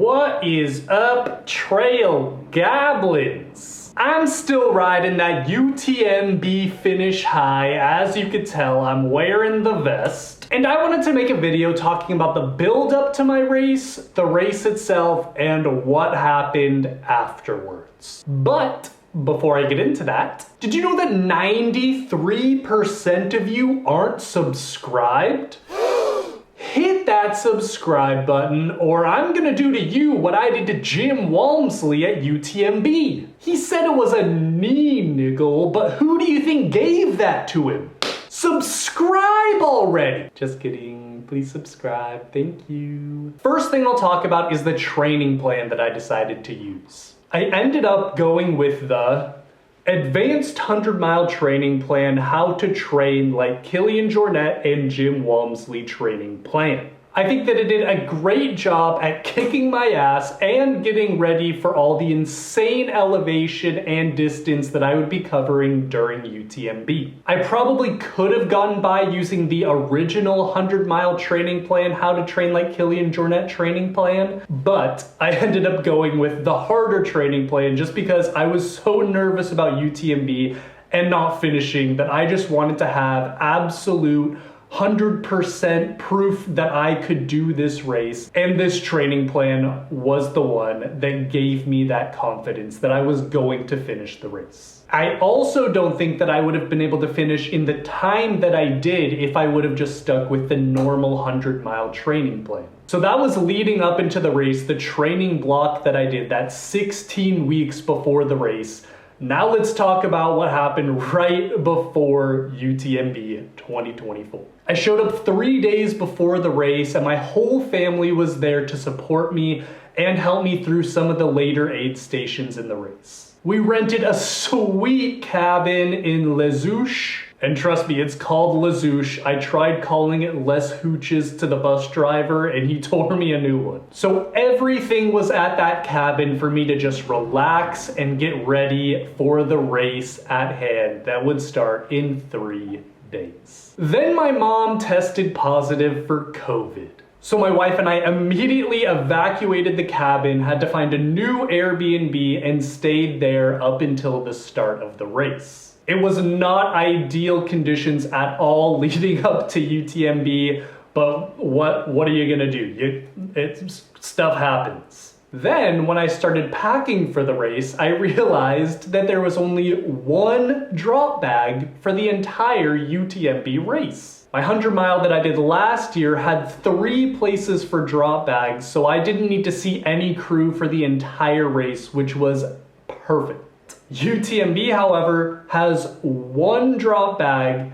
What is up, trail goblins? I'm still riding that UTMB finish high. As you could tell, I'm wearing the vest. And I wanted to make a video talking about the build up to my race, the race itself, and what happened afterwards. But before I get into that, did you know that 93% of you aren't subscribed? Hit that subscribe button, or I'm gonna do to you what I did to Jim Walmsley at UTMB. He said it was a knee niggle, but who do you think gave that to him? Subscribe already! Just kidding, please subscribe, thank you. First thing I'll talk about is the training plan that I decided to use. I ended up going with the Advanced 100-Mile Training Plan, How to Train Like Kilian Jornet and Jim Walmsley Training Plan. I think that it did a great job at kicking my ass and getting ready for all the insane elevation and distance that I would be covering during UTMB. I probably could have gotten by using the original 100-Mile Training Plan, How to Train Like Kilian Jornet Training Plan, but I ended up going with the harder training plan just because I was so nervous about UTMB and not finishing that I just wanted to have absolute 100% proof that I could do this race, and this training plan was the one that gave me that confidence that I was going to finish the race. I also don't think that I would have been able to finish in the time that I did if I would have just stuck with the normal 100-mile training plan. So that was leading up into the race, the training block that I did, that 16 weeks before the race. Now let's talk about what happened right before UTMB 2024. I showed up 3 days before the race and my whole family was there to support me and help me through some of the later aid stations in the race. We rented a sweet cabin in Les Houches, and trust me, it's called Les Houches. I tried calling it Les Hooches to the bus driver and he tore me a new one. So everything was at that cabin for me to just relax and get ready for the race at hand that would start in 3 days. Then my mom tested positive for COVID. So my wife and I immediately evacuated the cabin, had to find a new Airbnb, and stayed there up until the start of the race. It was not ideal conditions at all leading up to UTMB, but what are you gonna do? Stuff happens. Then when I started packing for the race, I realized that there was only one drop bag for the entire UTMB race. My 100-mile that I did last year had 3 places for drop bags, so I didn't need to see any crew for the entire race, which was perfect. UTMB, however, has 1 drop bag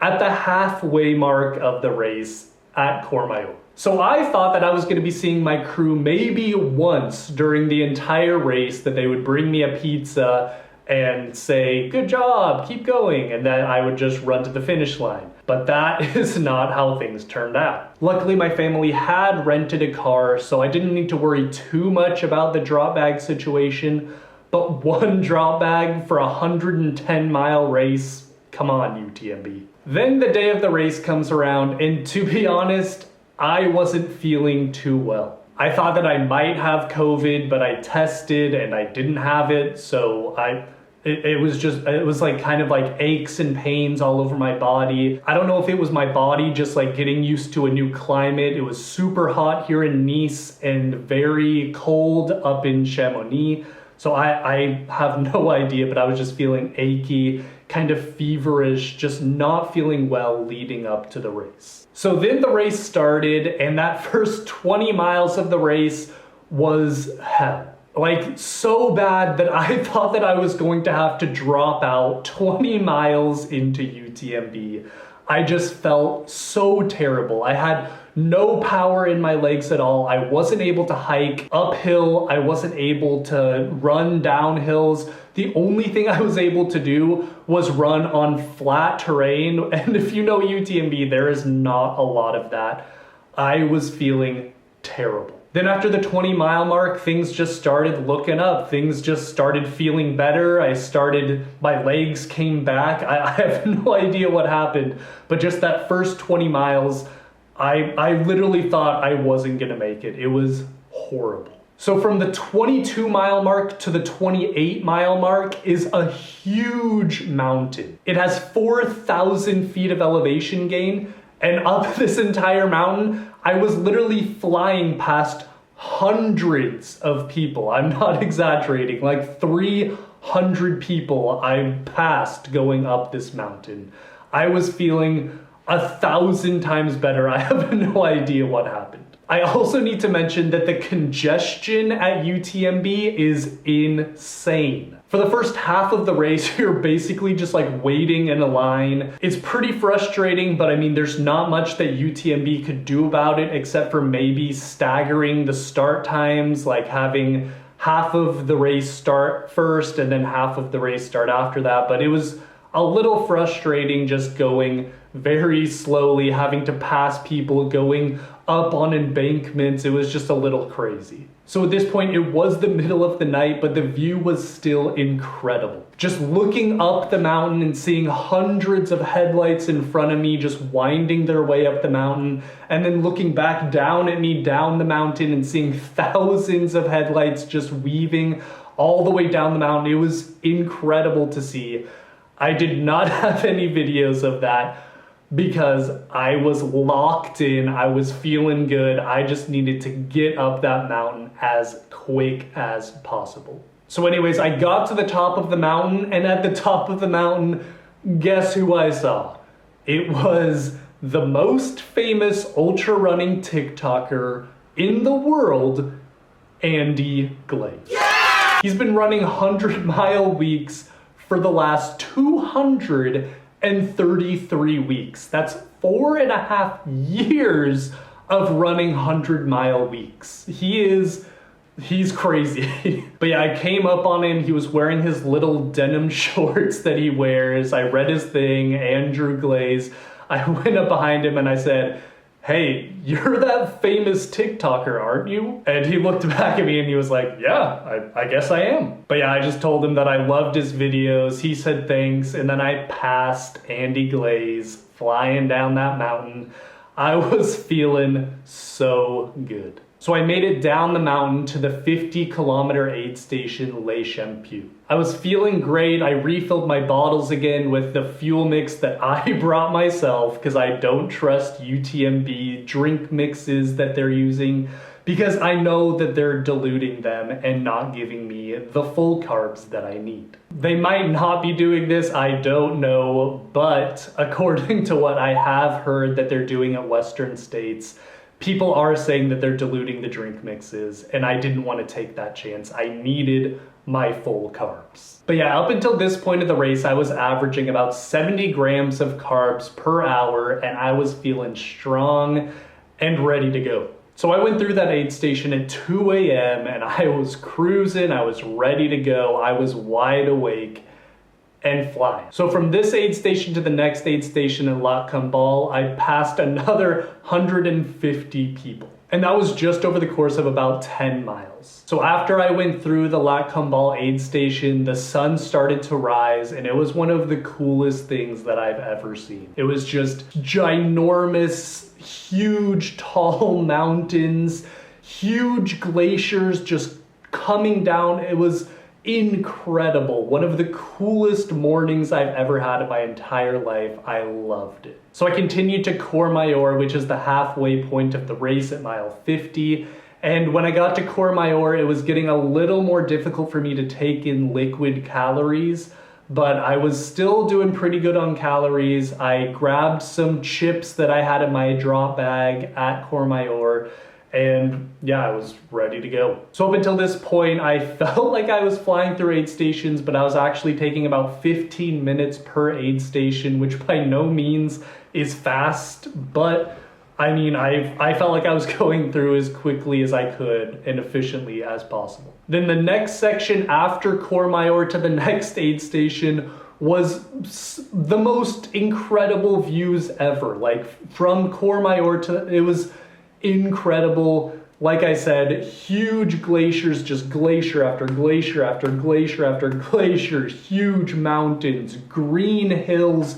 at the halfway mark of the race at Courmayeur. So I thought that I was going to be seeing my crew maybe once during the entire race, that they would bring me a pizza and say, "Good job, keep going," and then I would just run to the finish line. But that is not how things turned out. Luckily, my family had rented a car, so I didn't need to worry too much about the drop bag situation. But 1 drop bag for a 110-mile race? Come on, UTMB. Then the day of the race comes around, and to be honest, I wasn't feeling too well. I thought that I might have COVID, but I tested and I didn't have it, so it was like kind of like aches and pains all over my body. I don't know if it was my body just like getting used to a new climate. It was super hot here in Nice and very cold up in Chamonix. So I have no idea, but I was just feeling achy, kind of feverish, just not feeling well leading up to the race. So then the race started, and that first 20 miles of the race was hell. Like, so bad that I thought that I was going to have to drop out 20 miles into UTMB. I just felt so terrible. I had no power in my legs at all. I wasn't able to hike uphill. I wasn't able to run down hills. The only thing I was able to do was run on flat terrain. And if you know UTMB, there is not a lot of that. I was feeling terrible. Then after the 20-mile mark, things just started looking up. Things just started feeling better. My legs came back. I have no idea what happened, but just that first 20 miles, I literally thought I wasn't gonna make it. It was horrible. So from the 22-mile mark to the 28-mile mark is a huge mountain. It has 4,000 feet of elevation gain, and up this entire mountain, I was literally flying past hundreds of people. I'm not exaggerating, like 300 people I passed going up this mountain. I was feeling 1,000 times better. I have no idea what happened. I also need to mention that the congestion at UTMB is insane. For the first half of the race, you're basically just like waiting in a line. It's pretty frustrating, but I mean, there's not much that UTMB could do about it except for maybe staggering the start times, like having half of the race start first and then half of the race start after that. But it was a little frustrating just going very slowly, having to pass people, going up on embankments. It was just a little crazy. So at this point, it was the middle of the night, but the view was still incredible. Just looking up the mountain and seeing hundreds of headlights in front of me just winding their way up the mountain, and then looking back down at me down the mountain and seeing thousands of headlights just weaving all the way down the mountain. It was incredible to see. I did not have any videos of that because I was locked in, I was feeling good. I just needed to get up that mountain as quick as possible. So anyways, I got to the top of the mountain, and at the top of the mountain, guess who I saw? It was the most famous ultra running TikToker in the world, Andy Glaze. Yeah! He's been running 100-mile weeks for the last 233 weeks. That's 4.5 years of running 100-mile weeks. He's crazy. But yeah, I came up on him. He was wearing his little denim shorts that he wears. I read his thing, Andrew Glaze. I went up behind him and I said, "Hey, you're that famous TikToker, aren't you?" And he looked back at me and he was like, "Yeah, I guess I am." But yeah, I just told him that I loved his videos. He said thanks, and then I passed Andy Glaze flying down that mountain. I was feeling so good. So I made it down the mountain to the 50-kilometer aid station, Les Champions. I was feeling great. I refilled my bottles again with the fuel mix that I brought myself because I don't trust UTMB drink mixes that they're using, because I know that they're diluting them and not giving me the full carbs that I need. They might not be doing this, I don't know, but according to what I have heard that they're doing at Western states, people are saying that they're diluting the drink mixes, and I didn't want to take that chance. I needed my full carbs. But yeah, up until this point of the race, I was averaging about 70 grams of carbs per hour, and I was feeling strong and ready to go. So I went through that aid station at 2 a.m. and I was cruising, I was ready to go, I was wide awake and fly. So from this aid station to the next aid station in Lac Combal, I passed another 150 people. And that was just over the course of about 10 miles. So after I went through the Lac Combal aid station, the sun started to rise, and it was one of the coolest things that I've ever seen. It was just ginormous, huge, tall mountains, huge glaciers just coming down. It was incredible. One of the coolest mornings I've ever had in my entire life. I loved it. So I continued to Courmayeur, which is the halfway point of the race at mile 50. And when I got to Courmayeur, it was getting a little more difficult for me to take in liquid calories, but I was still doing pretty good on calories. I grabbed some chips that I had in my drop bag at Courmayeur, and yeah, I was ready to go. So up until this point, I felt like I was flying through aid stations, but I was actually taking about 15 minutes per aid station, which by no means is fast, but I mean, I felt like I was going through as quickly as I could and efficiently as possible. Then the next section after Courmayeur to the next aid station was the most incredible views ever. Like from Courmayeur to, it was incredible. Like I said, huge glaciers, just glacier after glacier after glacier after glacier, huge mountains, green hills,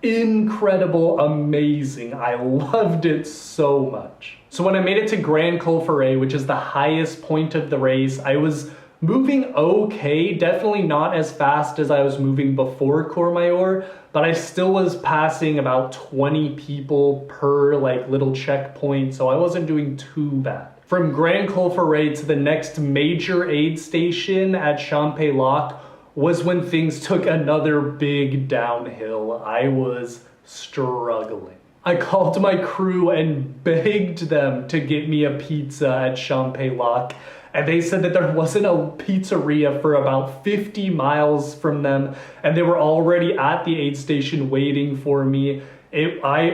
incredible, amazing. I loved it so much. So when I made it to Grand Col Ferret, which is the highest point of the race, I was moving okay, definitely not as fast as I was moving before Courmayeur, but I still was passing about 20 people per like little checkpoint, so I wasn't doing too bad. From Grand Col Ferret to the next major aid station at Champay-Lac was when things took another big downhill. I was struggling. I called my crew and begged them to get me a pizza at Champay-Lac, and they said that there wasn't a pizzeria for about 50 miles from them, and they were already at the aid station waiting for me. I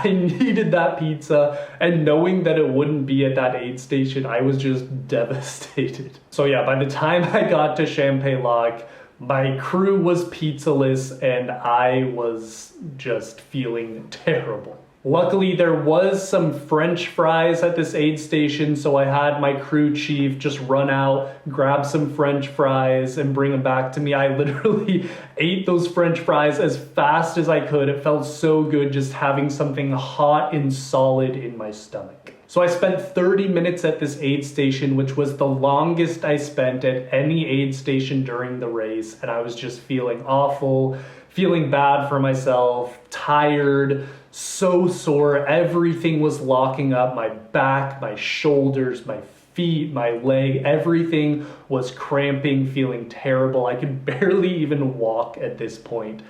needed that pizza, and knowing that it wouldn't be at that aid station, I was just devastated. So yeah, by the time I got to Champay-Lac, my crew was pizzaless, and I was just feeling terrible. Luckily, there was some French fries at this aid station, so I had my crew chief just run out, grab some French fries, and bring them back to me. I literally ate those French fries as fast as I could. It felt so good just having something hot and solid in my stomach. So I spent 30 minutes at this aid station, which was the longest I spent at any aid station during the race, and I was just feeling awful, feeling bad for myself, tired, so sore. Everything was locking up, my back, my shoulders, my feet, my leg, everything was cramping, feeling terrible. I could barely even walk at this point.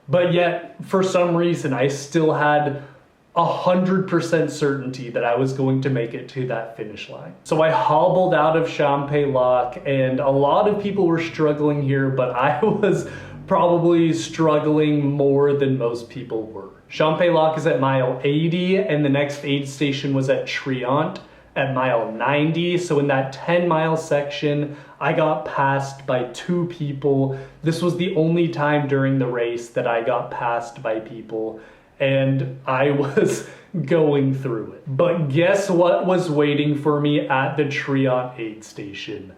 But yet, for some reason, I still had 100% certainty that I was going to make it to that finish line. So I hobbled out of Champay-Lac, and a lot of people were struggling here, but I was probably struggling more than most people were. Champay-Lac is at mile 80, and the next aid station was at Triant at mile 90. So in that 10-mile section, I got passed by 2 people. This was the only time during the race that I got passed by people, and I was going through it. But guess what was waiting for me at the Triant aid station?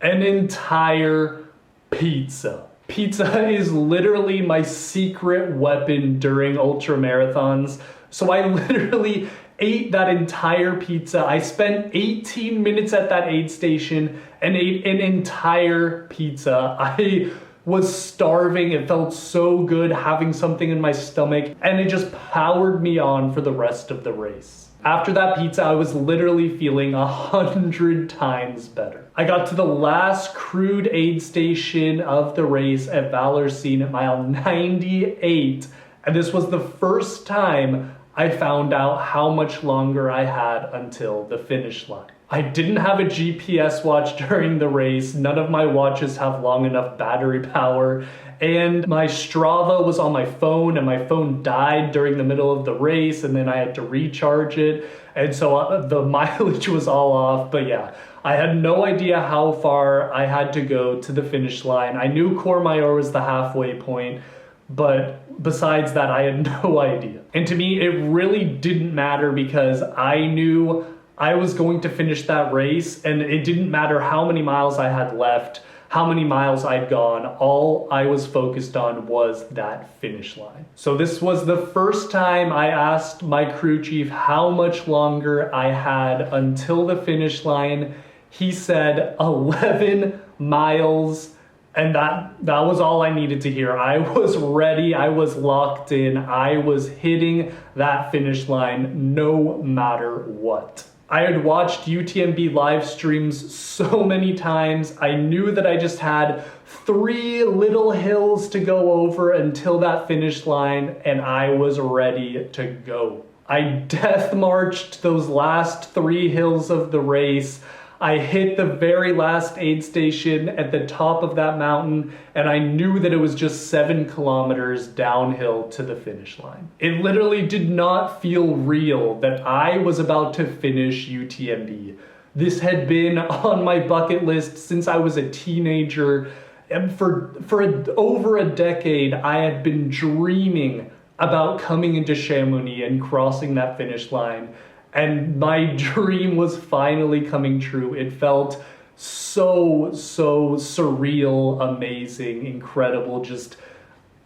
An entire pizza. Pizza is literally my secret weapon during ultra marathons. So I literally ate that entire pizza. I spent 18 minutes at that aid station and ate an entire pizza. I was starving. It felt so good having something in my stomach, and it just powered me on for the rest of the race. After that pizza, I was literally feeling 100 times better. I got to the last crude aid station of the race at Vallorcine at mile 98, and this was the first time I found out how much longer I had until the finish line. I didn't have a GPS watch during the race. None of my watches have long enough battery power, and my Strava was on my phone, and my phone died during the middle of the race, and then I had to recharge it, and so the mileage was all off. But yeah, I had no idea how far I had to go to the finish line. I knew Courmayeur was the halfway point, but besides that, I had no idea. And to me, it really didn't matter, because I knew I was going to finish that race, and it didn't matter how many miles I had left, how many miles I'd gone. All I was focused on was that finish line. So this was the first time I asked my crew chief how much longer I had until the finish line. He said 11 miles. And that was all I needed to hear. I was ready, I was locked in, I was hitting that finish line no matter what. I had watched UTMB live streams so many times. I knew that I just had 3 little hills to go over until that finish line, and I was ready to go. I death marched those last 3 hills of the race. I hit the very last aid station at the top of that mountain, and I knew that it was just 7 kilometers downhill to the finish line. It literally did not feel real that I was about to finish UTMB. This had been on my bucket list since I was a teenager, and for over a decade, I had been dreaming about coming into Chamonix and crossing that finish line. And my dream was finally coming true. It felt so surreal, amazing, incredible, just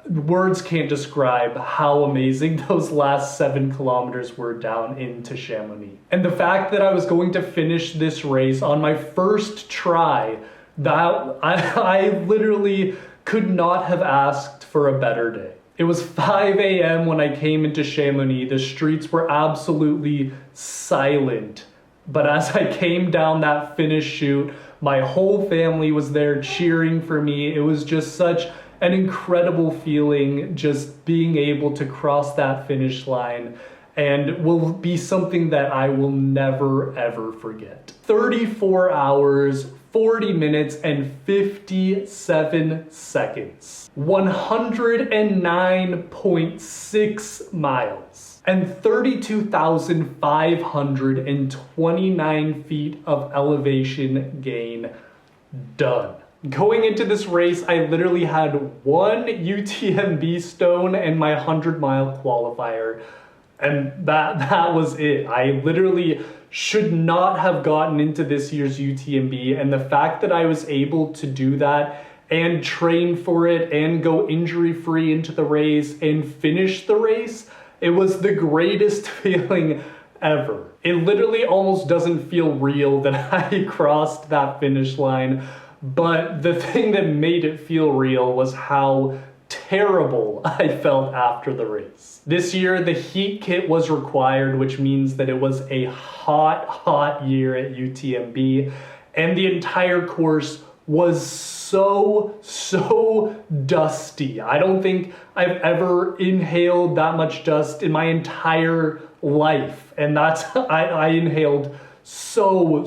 words can't describe how amazing those last 7 kilometers were down into Chamonix. And the fact that I was going to finish this race on my first try, that I literally could not have asked for a better day. It was 5 a.m. when I came into Chamonix. The streets were absolutely silent. But as I came down that finish chute, my whole family was there cheering for me. It was just such an incredible feeling just being able to cross that finish line, and will be something that I will never ever forget. 34 hours, 40 minutes, and 57 seconds. 109.6 miles. And 32,529 feet of elevation gain done. Going into this race, I literally had 1 UTMB stone and my 100-mile qualifier. And that was it. I literally should not have gotten into this year's UTMB, and the fact that I was able to do that and train for it and go injury-free into the race and finish the race, it was the greatest feeling ever. It literally almost doesn't feel real that I crossed that finish line, but the thing that made it feel real was how terrible I felt after the race. This year, the heat kit was required, which means that it was a hot year at UTMB, and the entire course was so dusty. I don't think I've ever inhaled that much dust in my entire life, and that's, I inhaled so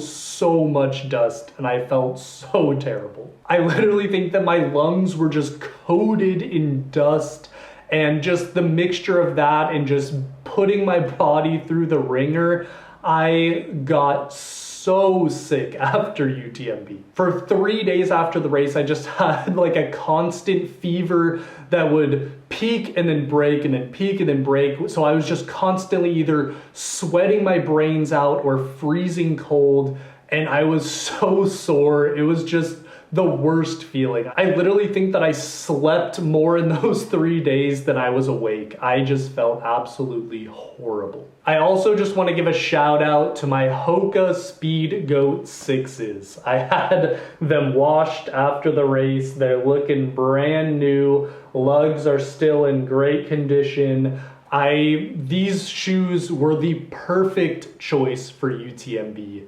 much dust, and I felt so terrible. I literally think that my lungs were just coated in dust, and just the mixture of that and just putting my body through the ringer, I got so sick after UTMB. For 3 days after the race, I just had like a constant fever that would peak and then break and then peak and then break. So I was just constantly either sweating my brains out or freezing cold, and I was so sore. It was just the worst feeling. I literally think that I slept more in those 3 days than I was awake. I just felt absolutely horrible. I also just want to give a shout out to my Hoka Speed Goat 6s. I had them washed after the race. They're looking brand new. Lugs are still in great condition. These shoes were the perfect choice for UTMB.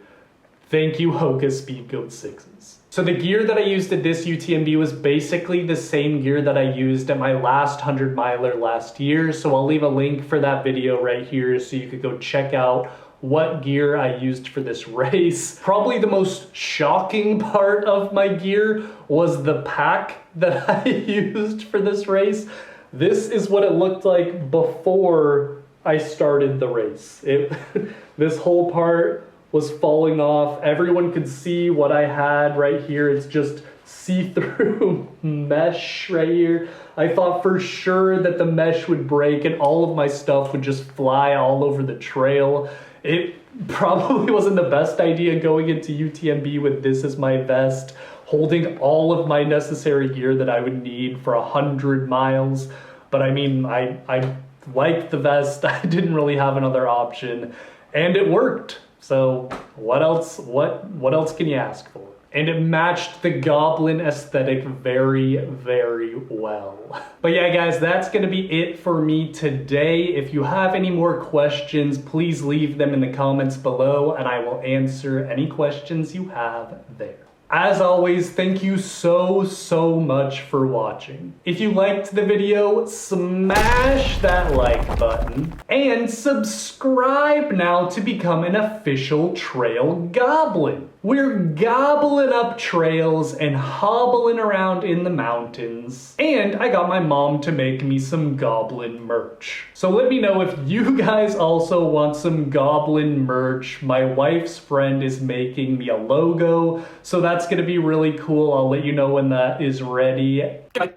Thank you, Hoka Speed Goat 6s. So the gear that I used at this UTMB was basically the same gear that I used at my last 100 miler last year. So I'll leave a link for that video right here so you could go check out what gear I used for this race. Probably the most shocking part of my gear was the pack that I used for this race. This is what it looked like before I started the race. This whole part was falling off. Everyone could see what I had right here. It's just see-through mesh right here. I thought for sure that the mesh would break and all of my stuff would just fly all over the trail. It probably wasn't the best idea going into UTMB with this as my vest, holding all of my necessary gear that I would need for 100 miles. But I mean, I liked the vest. I didn't really have another option, and it worked. So what else can you ask for? And it matched the goblin aesthetic very well. But yeah, guys, that's gonna be it for me today. If you have any more questions, please leave them in the comments below and I will answer any questions you have there. As always, thank you so much for watching. If you liked the video, smash that like button and subscribe now to become an official trail goblin. We're gobbling up trails and hobbling around in the mountains. And I got my mom to make me some goblin merch. So let me know if you guys also want some goblin merch. My wife's friend is making me a logo, so that's gonna be really cool. I'll let you know when that is ready. Goodbye.